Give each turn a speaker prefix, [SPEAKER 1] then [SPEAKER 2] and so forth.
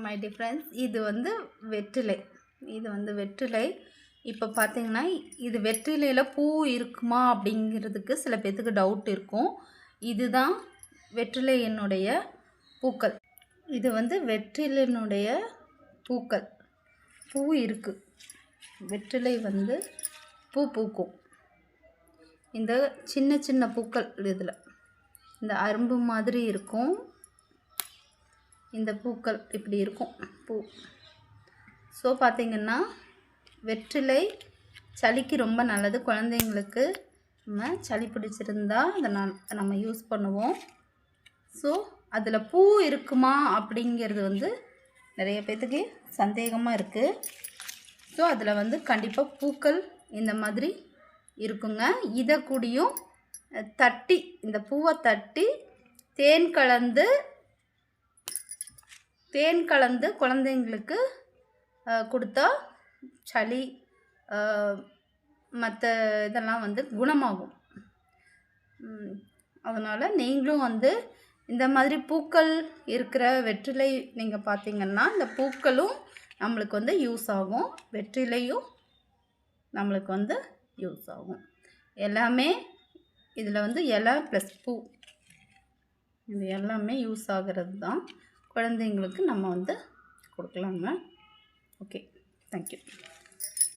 [SPEAKER 1] My difference இது வந்து வெற்றிலை. இது வந்து வெற்றிலை. இப்போ பார்த்தீங்கன்னா இது வெற்றிலையில் பூ இருக்குமா அப்படிங்கிறதுக்கு சில பேர்த்துக்கு டவுட் இருக்கும். இதுதான் வெற்றிலையினுடைய பூக்கள். இது வந்து வெற்றிலையினுடைய பூக்கள். பூ இருக்குது. வெற்றிலை வந்து பூ பூக்கும். இந்த சின்ன சின்ன பூக்கள் இதில் இந்த அரும்பு மாதிரி இருக்கும். இந்த பூக்கள் இப்படி இருக்கும் பூ. ஸோ பார்த்திங்கன்னா வெற்றிலை சளிக்கு ரொம்ப நல்லது. குழந்தைங்களுக்கு நம்ம சளி பிடிச்சிருந்தா அதை நம்ம யூஸ் பண்ணுவோம். ஸோ அதில் பூ இருக்குமா அப்படிங்கிறது வந்து நிறைய பேர்த்துக்கு சந்தேகமாக இருக்குது. ஸோ அதில் வந்து கண்டிப்பாக பூக்கள் இந்த மாதிரி இருக்குங்க. இதை கூடியும் தட்டி இந்த பூவை தட்டி தேன் கலந்து குழந்தைங்களுக்கு கொடுத்தா சளி மற்ற இதெல்லாம் வந்து குணமாகும். அதனால் நீங்களும் வந்து இந்த மாதிரி பூக்கள் இருக்கிற வெற்றிலை நீங்கள் பார்த்தீங்கன்னா இந்த பூக்களும் நம்மளுக்கு வந்து யூஸ் ஆகும். வெற்றிலையும் நம்மளுக்கு வந்து யூஸ் ஆகும். எல்லாமே இதில் வந்து இலை ப்ளஸ் பூ இது எல்லாமே யூஸ் ஆகிறது தான். குழந்தைங்களுக்கு நம்ம வந்து கொடுக்கலாங்க. Okay, thank you.